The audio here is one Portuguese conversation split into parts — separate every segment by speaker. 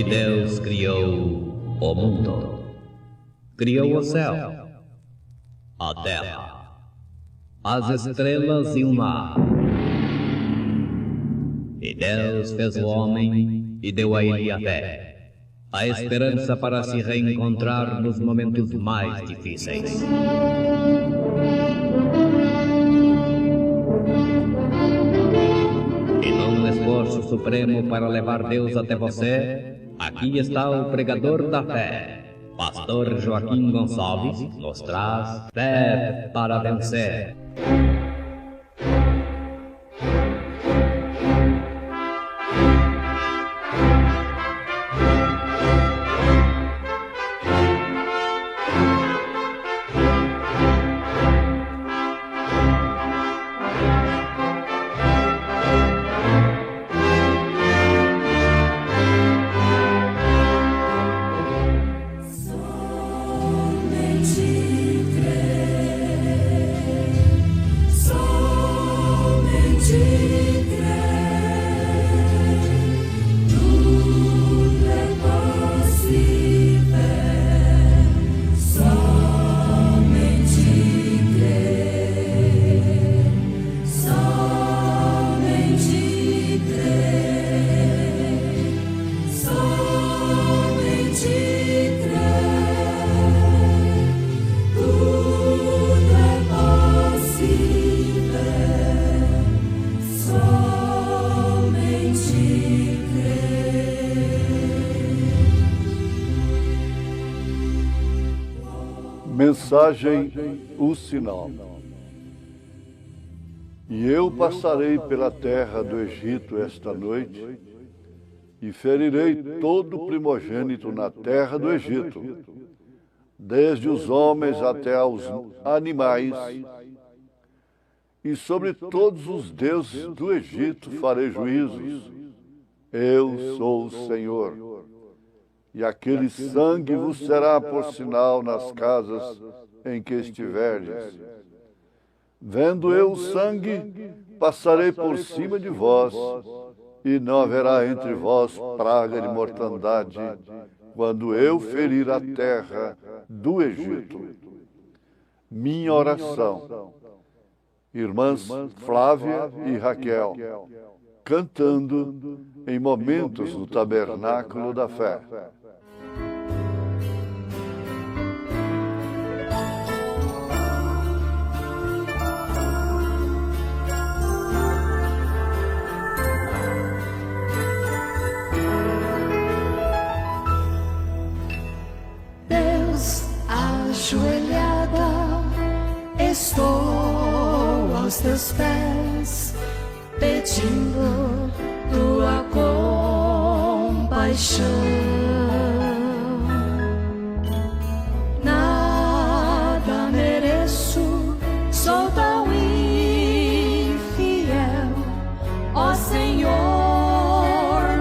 Speaker 1: Deus criou o mundo. Criou o céu, a terra, as estrelas e o mar. E Deus fez o homem e deu a ele a fé, a esperança para se reencontrar nos momentos mais difíceis. E num esforço supremo para levar Deus até você, aqui está o pregador da fé. Pastor Joaquim Gonçalves nos traz fé para vencer.
Speaker 2: Mensagem, o sinal. E eu passarei pela terra do Egito esta noite, e ferirei todo primogênito na terra do Egito, desde os homens até aos animais, e sobre todos os deuses do Egito farei juízos. Eu sou o Senhor. E aquele sangue vos será por sinal nas casas em que estiverdes. Vendo eu o sangue, passarei por cima de vós, e não haverá entre vós praga de mortandade, quando eu ferir a terra do Egito. Minha oração. Irmãs Flávia e Raquel, cantando em momentos no Tabernáculo da Fé.
Speaker 3: Ajoelhada estou aos teus pés, pedindo tua compaixão. Nada mereço, sou tão infiel, ó Senhor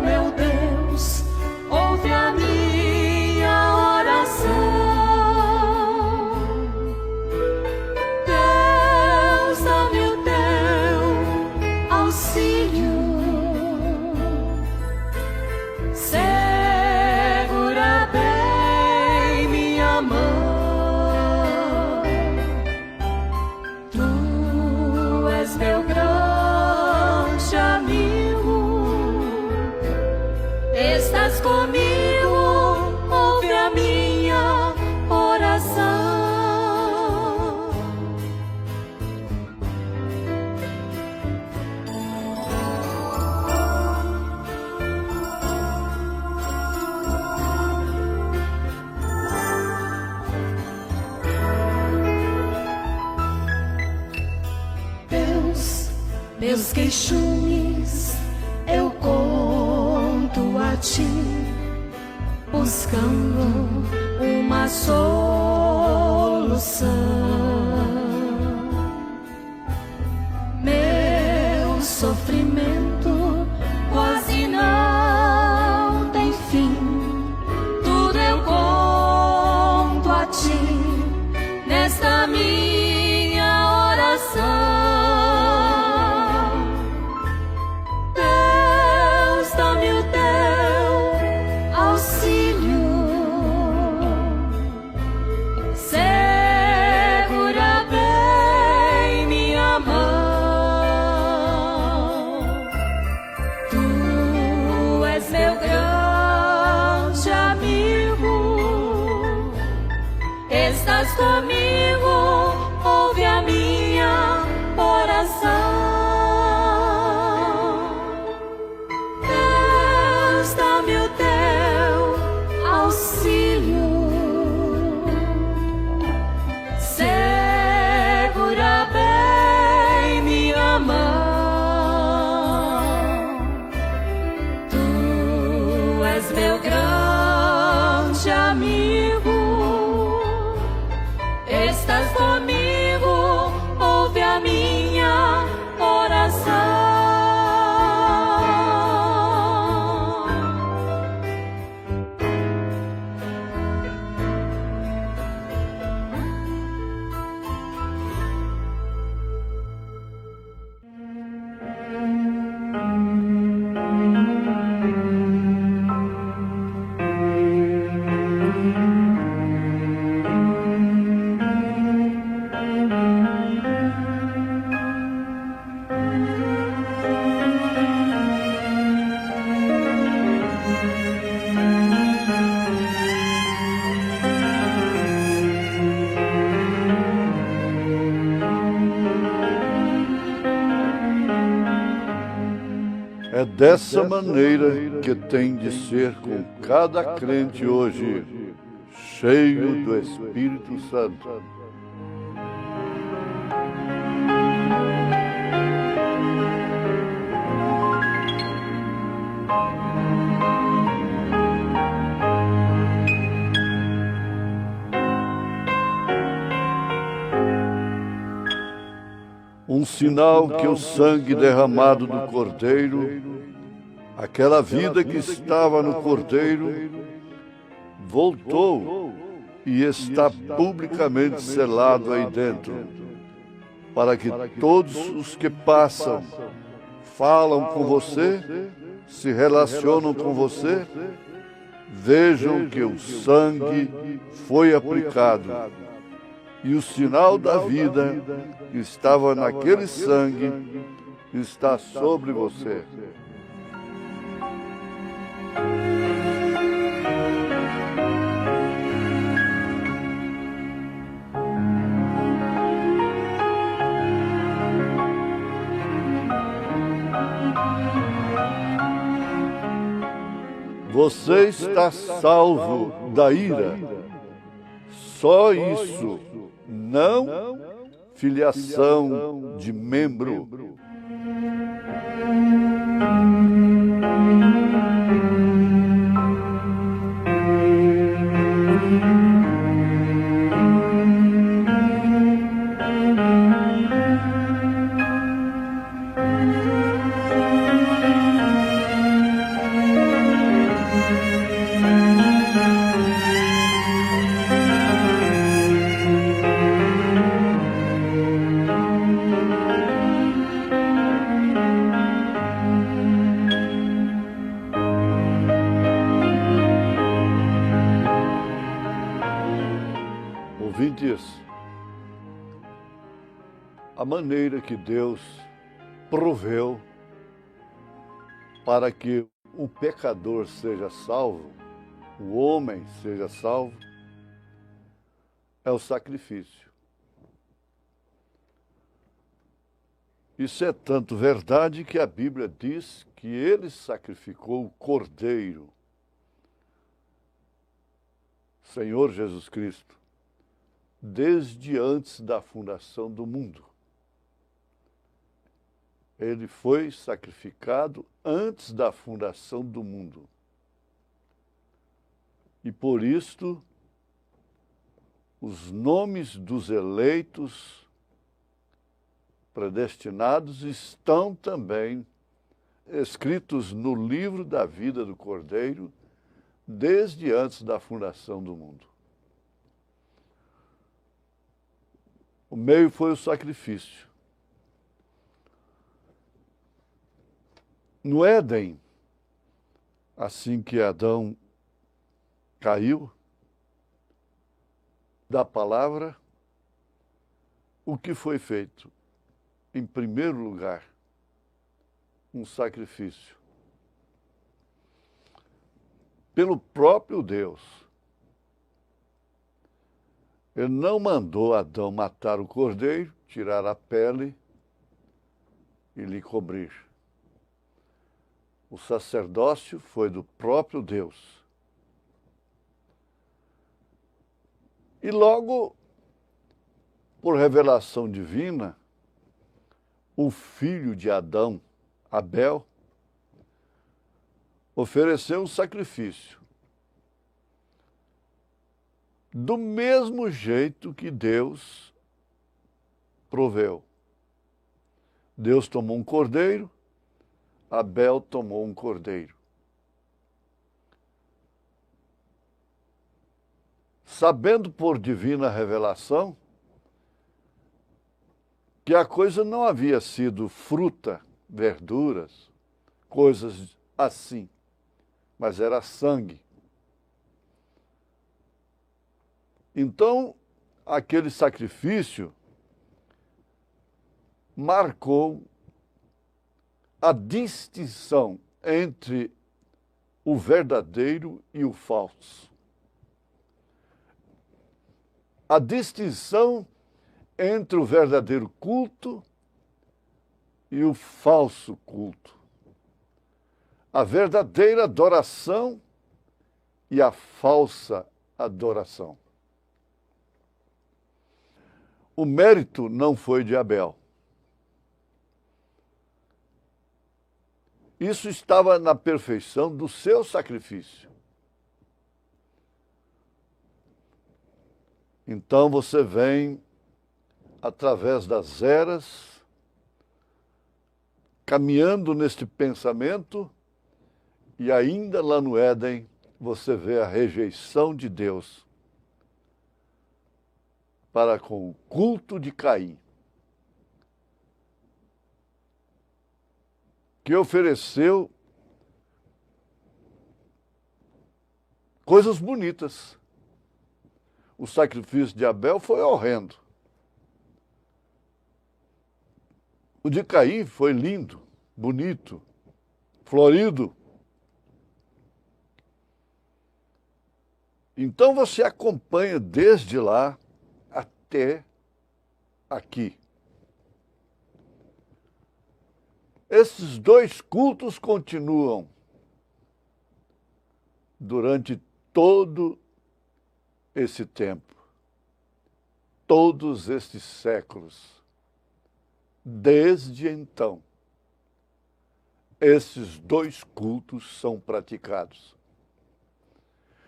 Speaker 3: meu Deus, ouve a minha oração. Segura bem minha mão, tu és meu grande amigo, estás comigo, ouve a minha oração. Meus queixumes eu conto a ti, buscando uma solução. Meu sofrimento quase não tem fim, tudo eu conto a ti nesta minha oração. estás comigo, ouve a minha oração. Deus, dá-me o teu auxílio, segura bem minha mão. Tu és meu grande amigo, estás comigo, ouve a minha oração.
Speaker 2: É dessa maneira que tem de ser com cada crente hoje, cheio do Espírito Santo. Um sinal que o sangue derramado do Cordeiro, aquela vida que estava no Cordeiro, voltou e está publicamente selado aí dentro, para que todos os que passam, falam com você, se relacionam com você, vejam que o sangue foi aplicado. E o sinal da vida que estava naquele sangue está sobre você. Você está salvo da ira. Só isso, não filiação de membro. Ouvintes, a maneira que Deus proveu para que o pecador seja salvo, o homem seja salvo, é o sacrifício. Isso é tanto verdade que a Bíblia diz que ele sacrificou o Cordeiro, Senhor Jesus Cristo, desde antes da fundação do mundo. Ele foi sacrificado antes da fundação do mundo. E por isto, os nomes dos eleitos predestinados estão também escritos no livro da vida do Cordeiro desde antes da fundação do mundo. O meio foi o sacrifício. No Éden, assim que Adão caiu da palavra, o que foi feito? Em primeiro lugar, um sacrifício. Pelo próprio Deus. Ele não mandou Adão matar o cordeiro, tirar a pele e lhe cobrir. O sacerdócio foi do próprio Deus. E logo, por revelação divina, o filho de Adão, Abel, ofereceu um sacrifício. Do mesmo jeito que Deus proveu. Deus tomou um cordeiro, Abel tomou um cordeiro. Sabendo por divina revelação que a coisa não havia sido fruta, verduras, coisas assim, mas era sangue. Então, aquele sacrifício marcou a distinção entre o verdadeiro e o falso. A distinção entre o verdadeiro culto e o falso culto. A verdadeira adoração e a falsa adoração. O mérito não foi de Abel. Isso estava na perfeição do seu sacrifício. Então você vem, através das eras, caminhando neste pensamento, e ainda lá no Éden você vê a rejeição de Deus para com o culto de Caim, que ofereceu coisas bonitas. O sacrifício de Abel foi horrendo. O de Caim foi lindo, bonito, florido. Então você acompanha desde lá até aqui. Esses dois cultos continuam durante todo esse tempo, todos estes séculos. Desde então, esses dois cultos são praticados.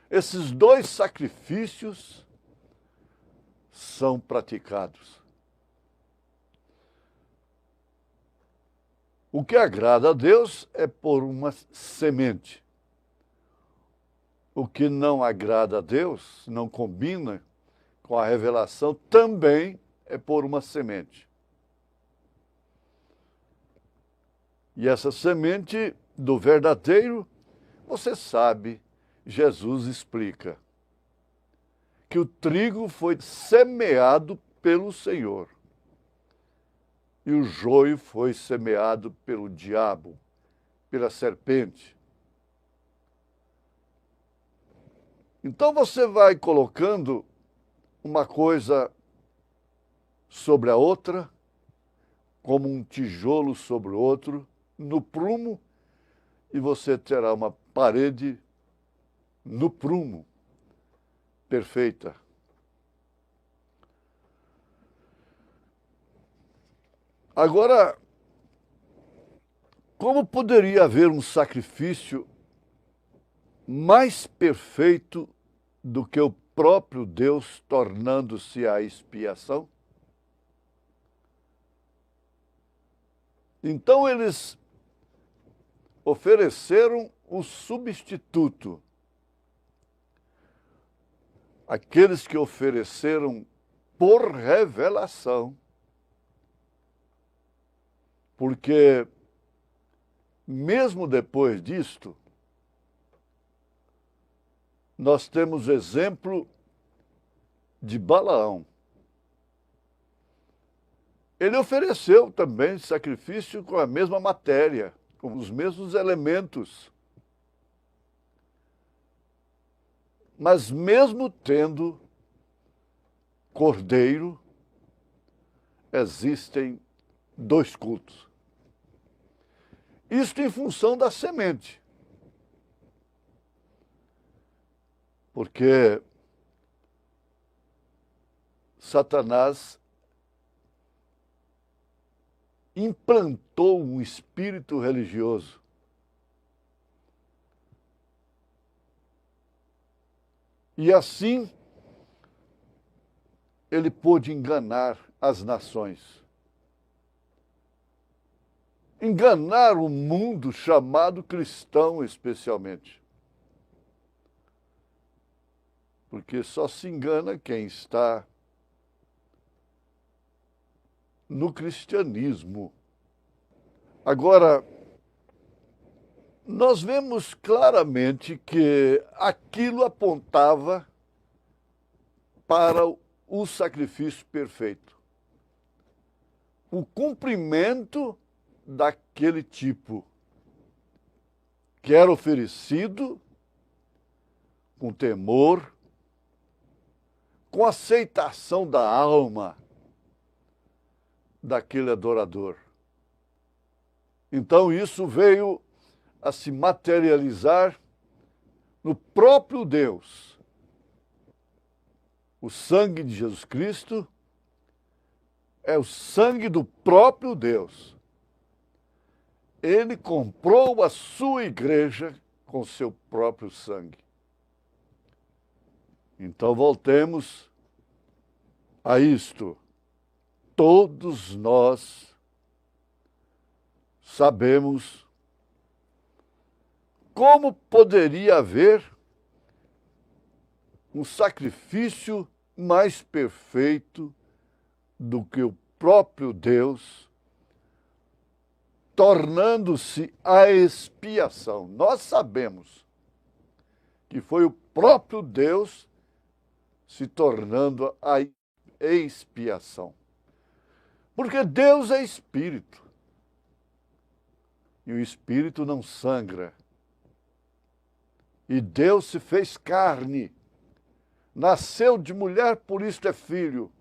Speaker 2: Esses dois sacrifícios são praticados. O que agrada a Deus é por uma semente. O que não agrada a Deus, não combina com a revelação, também é por uma semente. E essa semente do verdadeiro, você sabe, Jesus explica que o trigo foi semeado pelo Senhor e o joio foi semeado pelo diabo, pela serpente. Então você vai colocando uma coisa sobre a outra, como um tijolo sobre o outro, no prumo, e você terá uma parede no prumo, perfeita. Agora, como poderia haver um sacrifício mais perfeito do que o próprio Deus tornando-se a expiação? Então eles ofereceram o substituto. Aqueles que ofereceram por revelação, porque mesmo depois disto, nós temos exemplo de Balaão. Ele ofereceu também sacrifício com a mesma matéria, com os mesmos elementos. Mas mesmo tendo Cordeiro, existem 2 cultos. Isto em função da semente. Porque Satanás implantou um espírito religioso. E assim, ele pôde enganar as nações. Enganar o mundo chamado cristão, especialmente. Porque só se engana quem está no cristianismo. Agora, nós vemos claramente que aquilo apontava para o sacrifício perfeito. O cumprimento daquele tipo que era oferecido com temor, com aceitação da alma daquele adorador. Então isso veio a se materializar no próprio Deus. O sangue de Jesus Cristo é o sangue do próprio Deus. Ele comprou a sua igreja com seu próprio sangue. Então voltemos a isto. Todos nós sabemos como poderia haver um sacrifício mais perfeito do que o próprio Deus, tornando-se a expiação. Nós sabemos que foi o próprio Deus se tornando a expiação. Porque Deus é espírito. E o espírito não sangra. E Deus se fez carne. Nasceu de mulher, por isso é filho.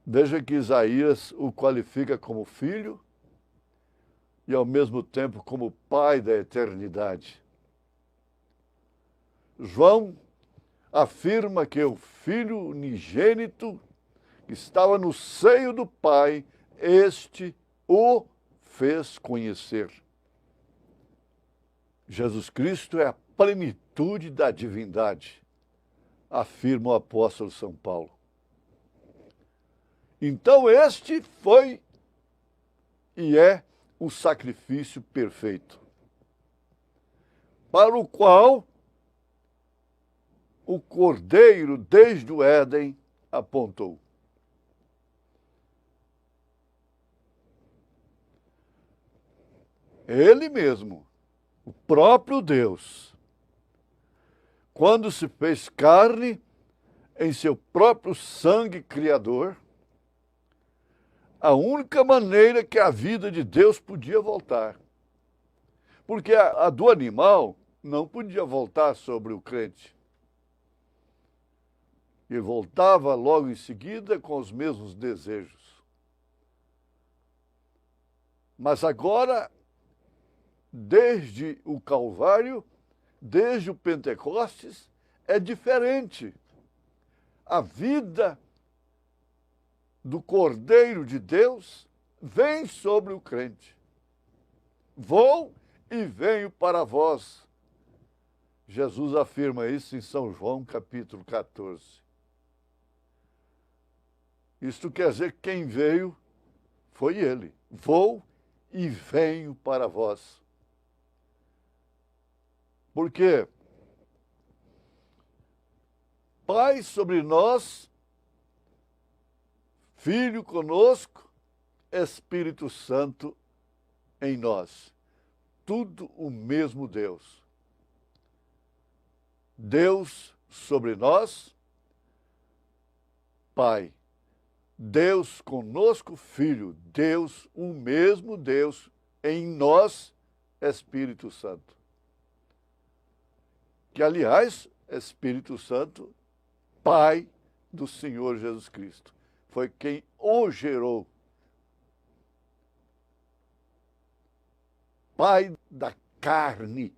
Speaker 2: Veja que Isaías o qualifica como filho e ao mesmo tempo como pai da eternidade. João afirma que o filho unigênito que estava no seio do Pai, este o fez conhecer. Jesus Cristo é a plenitude da divindade, afirma o apóstolo São Paulo. Então este foi e é o sacrifício perfeito, para o qual o Cordeiro, desde o Éden, apontou. Ele mesmo, o próprio Deus, quando se fez carne em seu próprio sangue criador, a única maneira que a vida de Deus podia voltar. Porque a do animal não podia voltar sobre o crente. E voltava logo em seguida com os mesmos desejos. Mas agora, desde o Calvário, desde o Pentecostes, é diferente. A vida do Cordeiro de Deus vem sobre o crente. Vou e venho para vós. Jesus afirma isso em São João, capítulo 14. Isto quer dizer que quem veio foi ele. Vou e venho para vós. Por quê? Pai sobre nós, Filho conosco, Espírito Santo em nós. Tudo o mesmo Deus. Deus sobre nós, Pai. Deus conosco, Filho. Deus, o mesmo Deus em nós, Espírito Santo. Que, aliás, Espírito Santo, Pai do Senhor Jesus Cristo. Foi quem o gerou. Pai da carne,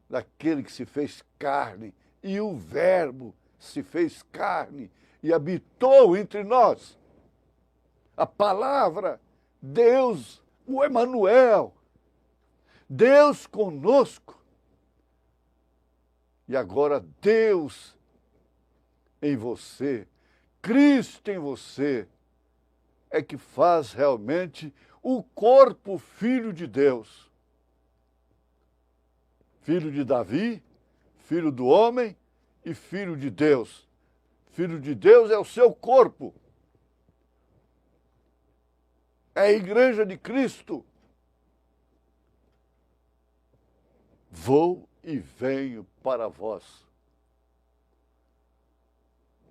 Speaker 2: daquele que se fez carne, e o Verbo se fez carne e habitou entre nós. A palavra, Deus, o Emanuel, Deus conosco. E agora Deus em você, Cristo em você, é que faz realmente o corpo filho de Deus. Filho de Davi, filho do homem e filho de Deus. Filho de Deus é o seu corpo. É a igreja de Cristo. Vou e venho para vós.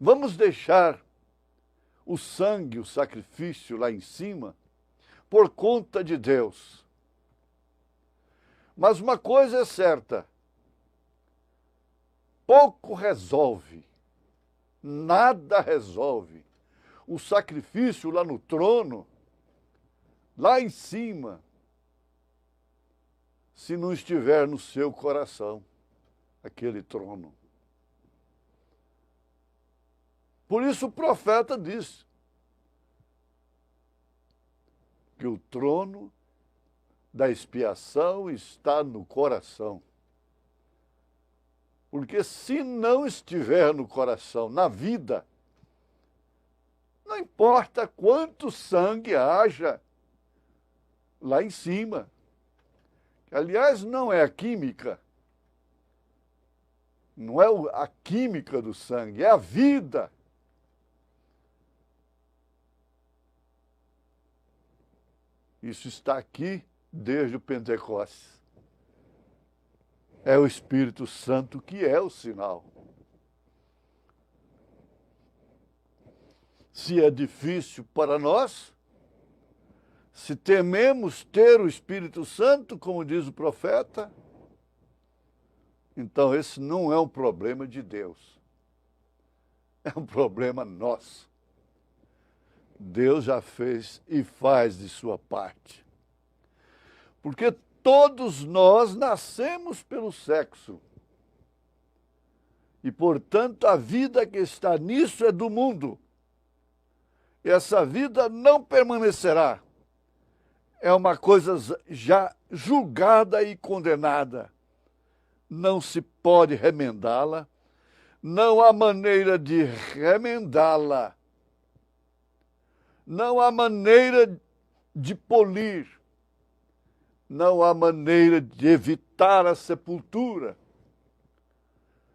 Speaker 2: Vamos deixar o sangue, o sacrifício lá em cima, por conta de Deus. Mas uma coisa é certa, pouco resolve, nada resolve. O sacrifício lá no trono, lá em cima, se não estiver no seu coração, aquele trono. Por isso o profeta diz que o trono da expiação está no coração. Porque se não estiver no coração, na vida, não importa quanto sangue haja lá em cima. Aliás, não é a química. Não é a química do sangue, é a vida. Isso está aqui desde o Pentecostes. É o Espírito Santo que é o sinal. Se é difícil para nós, se tememos ter o Espírito Santo, como diz o profeta, então esse não é um problema de Deus. É um problema nosso. Deus já fez e faz de sua parte. Porque todos nós nascemos pelo sexo. E, portanto, a vida que está nisso é do mundo. E essa vida não permanecerá. É uma coisa já julgada e condenada. Não se pode remendá-la. Não há maneira de remendá-la. Não há maneira de polir. Não há maneira de evitar a sepultura.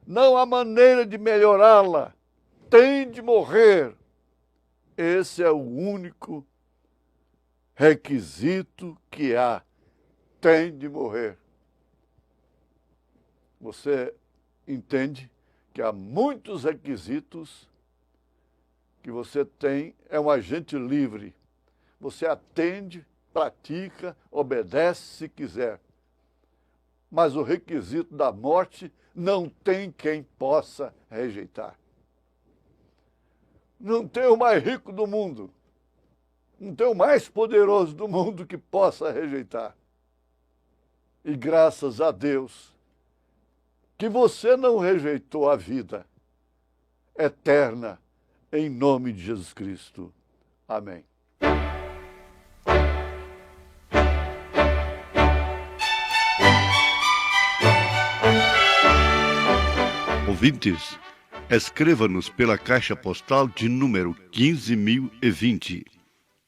Speaker 2: Não há maneira de melhorá-la. Tem de morrer. Esse é o único requisito que há. Tem de morrer. Você entende que há muitos requisitos que você tem, é um agente livre. Você atende, pratica, obedece se quiser. Mas o requisito da morte não tem quem possa rejeitar. Não tem o mais rico do mundo, não tem o mais poderoso do mundo que possa rejeitar. E graças a Deus que você não rejeitou a vida eterna em nome de Jesus Cristo. Amém.
Speaker 4: Ouvintes, escreva-nos pela caixa postal de número 15.020,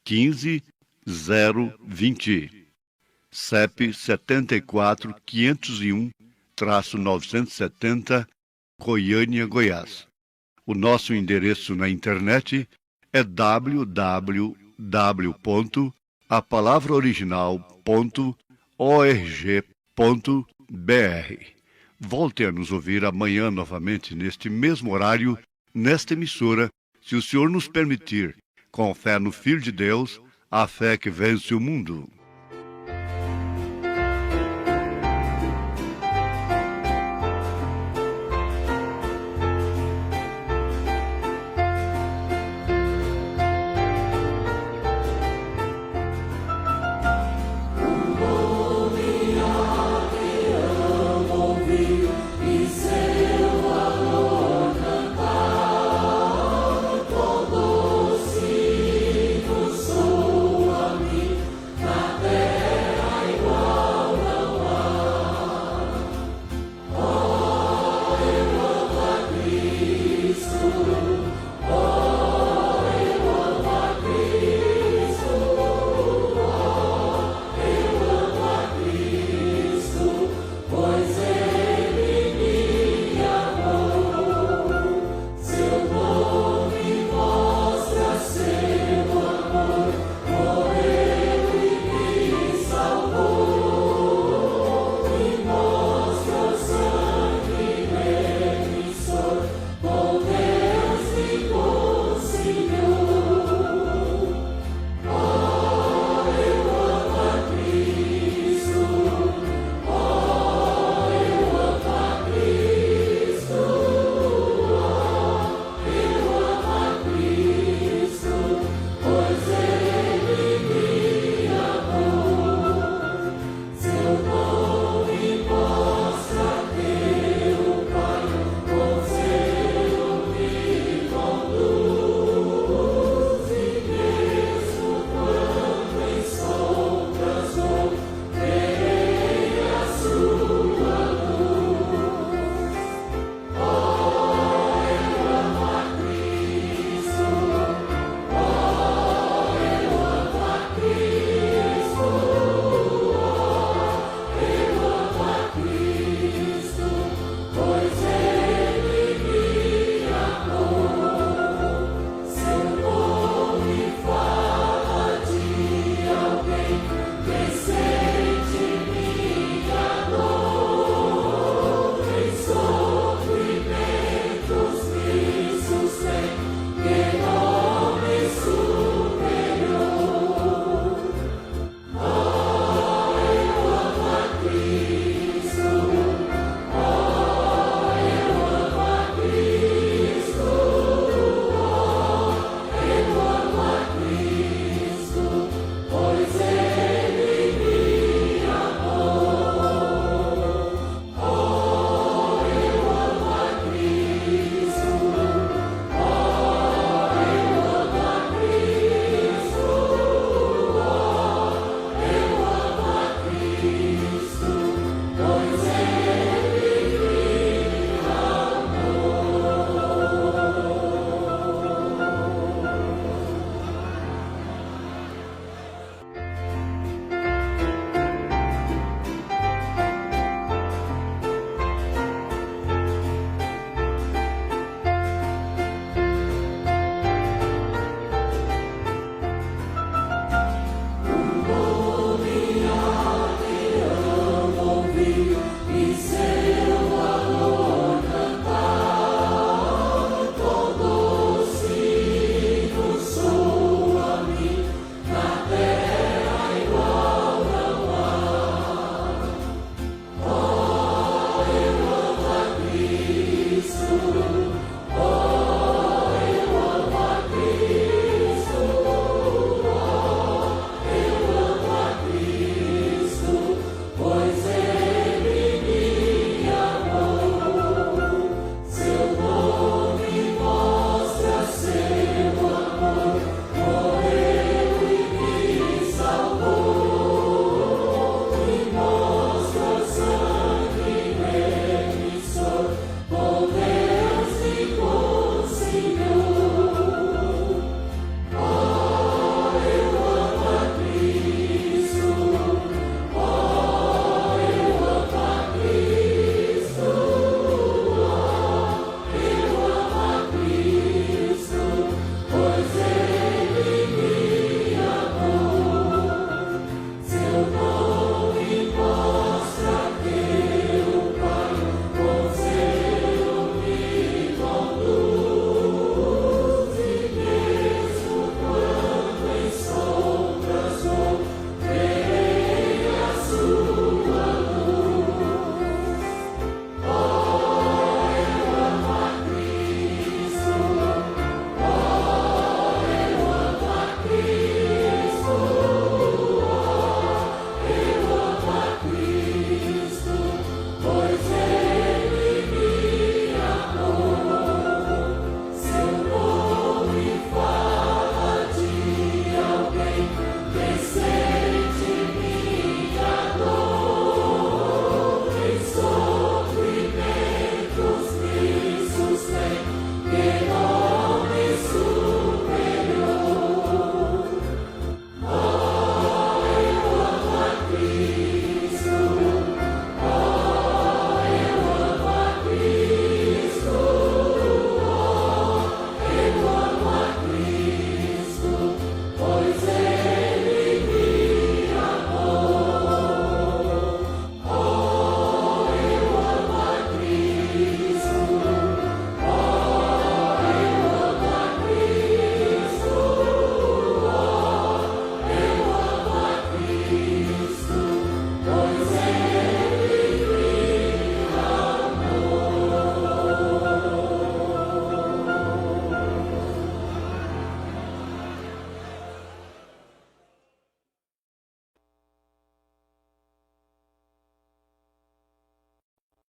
Speaker 4: 15020, CEP 74.501-970, Goiânia, Goiás. O nosso endereço na internet é www.apalavraoriginal.org.br. Volte a nos ouvir amanhã novamente neste mesmo horário, nesta emissora, se o Senhor nos permitir, com fé no Filho de Deus, a fé que vence o mundo.